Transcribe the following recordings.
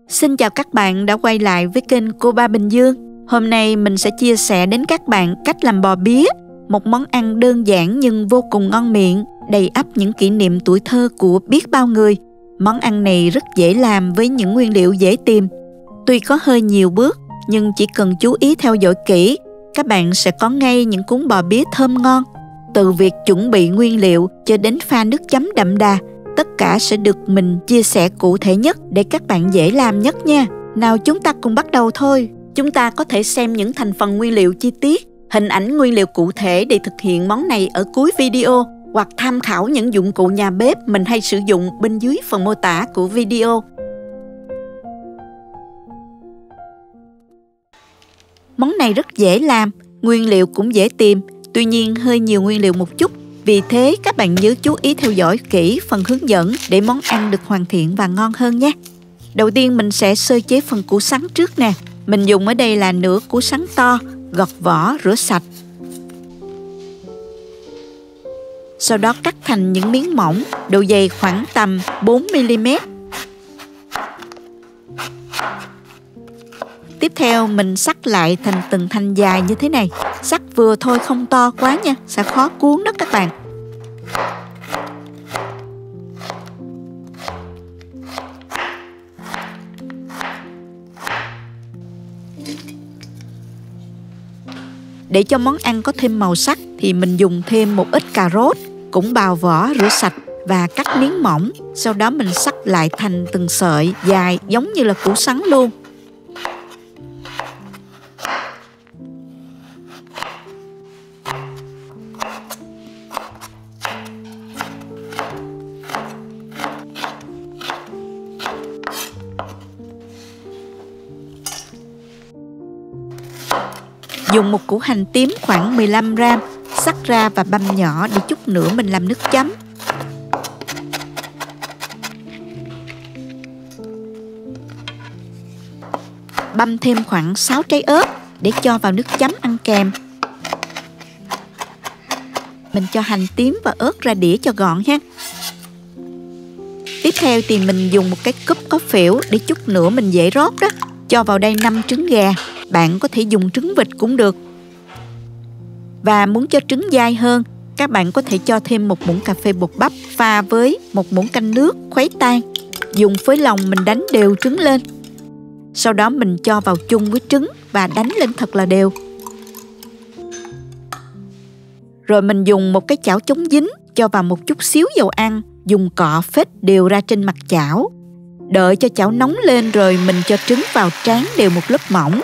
Xin chào các bạn đã quay lại với kênh Cô Ba Bình Dương. Hôm nay mình sẽ chia sẻ đến các bạn cách làm bò bía, một món ăn đơn giản nhưng vô cùng ngon miệng, đầy ắp những kỷ niệm tuổi thơ của biết bao người. Món ăn này rất dễ làm với những nguyên liệu dễ tìm. Tuy có hơi nhiều bước, nhưng chỉ cần chú ý theo dõi kỹ, các bạn sẽ có ngay những cuốn bò bía thơm ngon. Từ việc chuẩn bị nguyên liệu cho đến pha nước chấm đậm đà, tất cả sẽ được mình chia sẻ cụ thể nhất để các bạn dễ làm nhất nha. Nào chúng ta cùng bắt đầu thôi. Chúng ta có thể xem những thành phần nguyên liệu chi tiết, hình ảnh nguyên liệu cụ thể để thực hiện món này ở cuối video, hoặc tham khảo những dụng cụ nhà bếp mình hay sử dụng bên dưới phần mô tả của video. Món này rất dễ làm, nguyên liệu cũng dễ tìm, tuy nhiên hơi nhiều nguyên liệu một chút. Vì thế các bạn nhớ chú ý theo dõi kỹ phần hướng dẫn để món ăn được hoàn thiện và ngon hơn nhé. Đầu tiên mình sẽ sơ chế phần củ sắn trước nè. Mình dùng ở đây là nửa củ sắn to, gọt vỏ, rửa sạch. Sau đó cắt thành những miếng mỏng, độ dày khoảng tầm 4mm. Tiếp theo mình xắt lại thành từng thanh dài như thế này. Xắt vừa thôi, không to quá nha, sẽ khó cuốn đó các bạn. Để cho món ăn có thêm màu sắc thì mình dùng thêm một ít cà rốt, cũng bào vỏ, rửa sạch và cắt miếng mỏng. Sau đó mình xắt lại thành từng sợi dài giống như là củ sắn luôn. Dùng một củ hành tím khoảng 15g, xắt ra và băm nhỏ để chút nữa mình làm nước chấm. Băm thêm khoảng 6 trái ớt để cho vào nước chấm ăn kèm. Mình cho hành tím và ớt ra đĩa cho gọn ha. Tiếp theo thì mình dùng một cái cúp có phễu để chút nữa mình dễ rót đó. Cho vào đây 5 trứng gà. Bạn có thể dùng trứng vịt cũng được. Và muốn cho trứng dai hơn, các bạn có thể cho thêm một muỗng cà phê bột bắp pha với một muỗng canh nước khuấy tan. Dùng phới lòng mình đánh đều trứng lên. Sau đó mình cho vào chung với trứng và đánh lên thật là đều. Rồi mình dùng một cái chảo chống dính, cho vào một chút xíu dầu ăn, dùng cọ phết đều ra trên mặt chảo. Đợi cho chảo nóng lên rồi mình cho trứng vào tráng đều một lớp mỏng.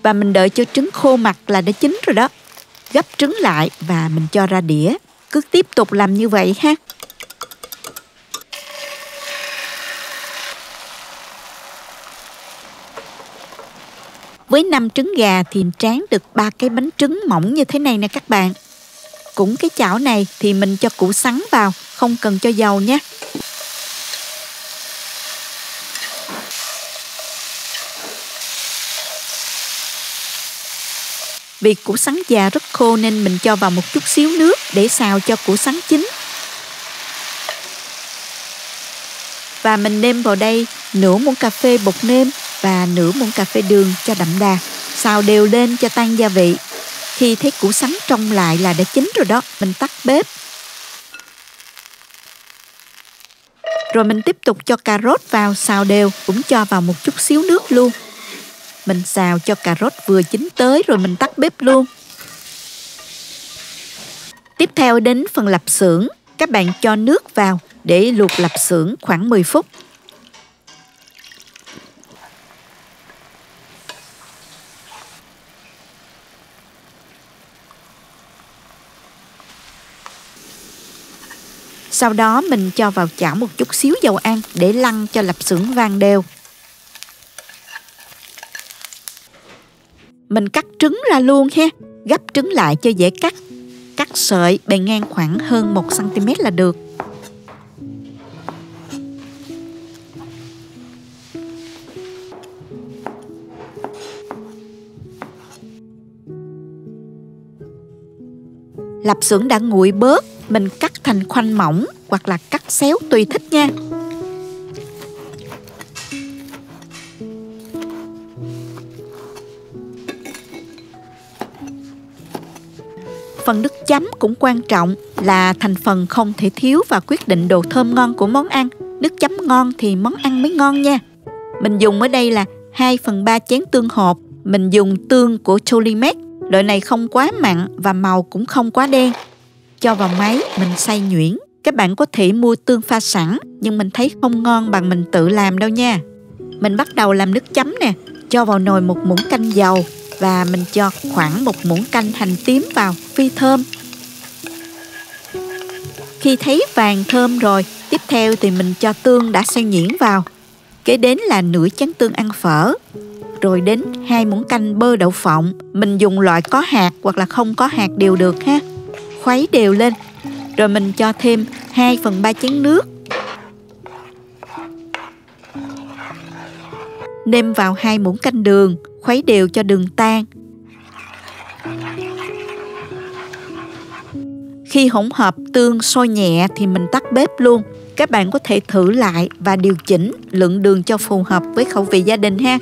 Và mình đợi cho trứng khô mặt là đã chín rồi đó. Gấp trứng lại và mình cho ra đĩa. Cứ tiếp tục làm như vậy ha. Với 5 trứng gà thì tráng được 3 cái bánh trứng mỏng như thế này nè các bạn. Cũng cái chảo này thì mình cho củ sắn vào, không cần cho dầu nhé. Vì củ sắn già rất khô nên mình cho vào một chút xíu nước để xào cho củ sắn chín. Và mình nêm vào đây nửa muỗng cà phê bột nêm và nửa muỗng cà phê đường cho đậm đà. Xào đều lên cho tan gia vị. Khi thấy củ sắn trong lại là đã chín rồi đó, mình tắt bếp. Rồi mình tiếp tục cho cà rốt vào xào đều, cũng cho vào một chút xíu nước luôn. Mình xào cho cà rốt vừa chín tới rồi mình tắt bếp luôn. Tiếp theo đến phần lạp xưởng, các bạn cho nước vào để luộc lạp xưởng khoảng 10 phút. Sau đó mình cho vào chảo một chút xíu dầu ăn để lăn cho lạp xưởng vàng đều. Mình cắt trứng ra luôn ha, gấp trứng lại cho dễ cắt. Cắt sợi bề ngang khoảng hơn 1cm là được. Lạp xưởng đã nguội bớt mình cắt thành khoanh mỏng hoặc là cắt xéo tùy thích nha. Phần nước chấm cũng quan trọng, là thành phần không thể thiếu và quyết định độ thơm ngon của món ăn. Nước chấm ngon thì món ăn mới ngon nha. Mình dùng ở đây là 2/3 chén tương hộp. Mình dùng tương của Cholimet. Loại này không quá mặn và màu cũng không quá đen. Cho vào máy, mình xay nhuyễn. Các bạn có thể mua tương pha sẵn, nhưng mình thấy không ngon bằng mình tự làm đâu nha. Mình bắt đầu làm nước chấm nè. Cho vào nồi 1 muỗng canh dầu và mình cho khoảng 1 muỗng canh hành tím vào, phi thơm. Khi thấy vàng thơm rồi, tiếp theo thì mình cho tương đã xay nhuyễn vào. Kế đến là nửa chén tương ăn phở. Rồi đến 2 muỗng canh bơ đậu phộng. Mình dùng loại có hạt hoặc là không có hạt đều được ha. Khuấy đều lên. Rồi mình cho thêm 2/3 chén nước. Nêm vào 2 muỗng canh đường. Khuấy đều cho đường tan. Khi hỗn hợp tương sôi nhẹ thì mình tắt bếp luôn. Các bạn có thể thử lại và điều chỉnh lượng đường cho phù hợp với khẩu vị gia đình ha.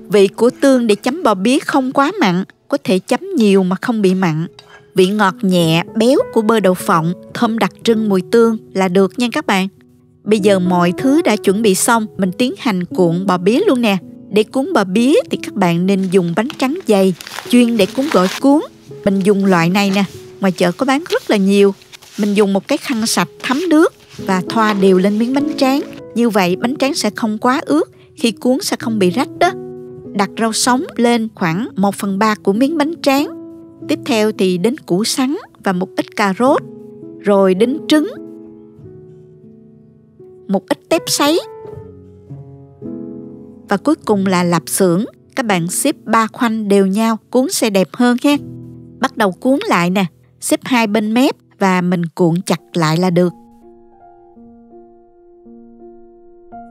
Vị của tương để chấm bò bía không quá mặn, có thể chấm nhiều mà không bị mặn. Vị ngọt nhẹ, béo của bơ đậu phộng, thơm đặc trưng mùi tương là được nha các bạn. Bây giờ mọi thứ đã chuẩn bị xong, mình tiến hành cuộn bò bía luôn nè. Để cuốn bò bía thì các bạn nên dùng bánh tráng dày, chuyên để cuốn gỏi cuốn. Mình dùng loại này nè, ngoài chợ có bán rất là nhiều. Mình dùng một cái khăn sạch thấm nước và thoa đều lên miếng bánh tráng. Như vậy bánh tráng sẽ không quá ướt, khi cuốn sẽ không bị rách đó. Đặt rau sống lên khoảng 1/3 của miếng bánh tráng. Tiếp theo thì đến củ sắn và một ít cà rốt. Rồi đến trứng, một ít tép sấy. Và cuối cùng là lạp xưởng. Các bạn xếp 3 khoanh đều nhau, cuốn sẽ đẹp hơn ha. Bắt đầu cuốn lại nè, xếp 2 bên mép và mình cuộn chặt lại là được.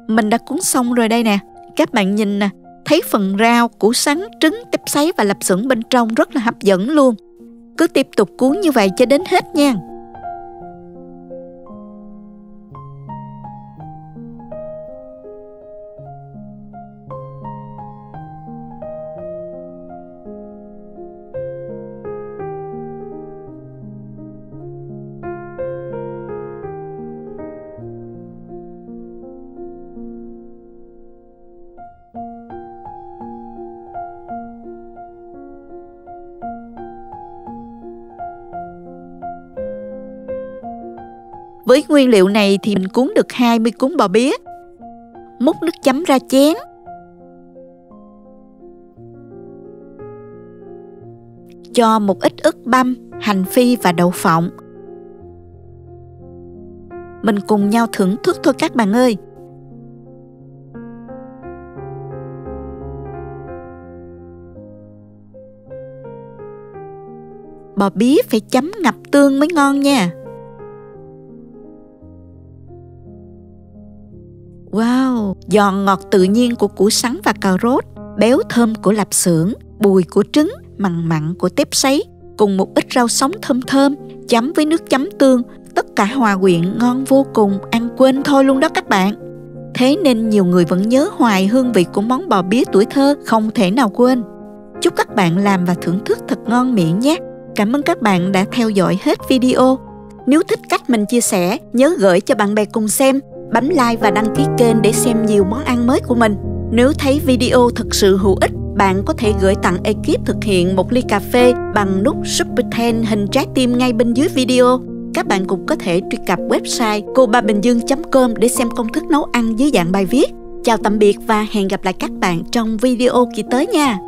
Mình đã cuốn xong rồi đây nè. Các bạn nhìn nè, thấy phần rau, củ sắn, trứng, tép sấy và lạp xưởng bên trong rất là hấp dẫn luôn. Cứ tiếp tục cuốn như vậy cho đến hết nha. Với nguyên liệu này thì mình cuốn được 20 cuốn bò bía. Múc nước chấm ra chén. Cho một ít ức băm, hành phi và đậu phộng. Mình cùng nhau thưởng thức thôi các bạn ơi. Bò bía phải chấm ngập tương mới ngon nha. Wow, giòn ngọt tự nhiên của củ sắn và cà rốt, béo thơm của lạp xưởng, bùi của trứng, mặn mặn của tép sấy, cùng một ít rau sống thơm thơm, chấm với nước chấm tương, tất cả hòa quyện ngon vô cùng, ăn quên thôi luôn đó các bạn. Thế nên nhiều người vẫn nhớ hoài hương vị của món bò bía tuổi thơ, không thể nào quên. Chúc các bạn làm và thưởng thức thật ngon miệng nhé. Cảm ơn các bạn đã theo dõi hết video. Nếu thích cách mình chia sẻ, nhớ gửi cho bạn bè cùng xem, bấm like và đăng ký kênh để xem nhiều món ăn mới của mình. Nếu thấy video thực sự hữu ích, bạn có thể gửi tặng ekip thực hiện một ly cà phê bằng nút Super Thanks hình trái tim ngay bên dưới video. Các bạn cũng có thể truy cập website cobabinhdương.com để xem công thức nấu ăn dưới dạng bài viết. Chào tạm biệt và hẹn gặp lại các bạn trong video kỳ tới nha.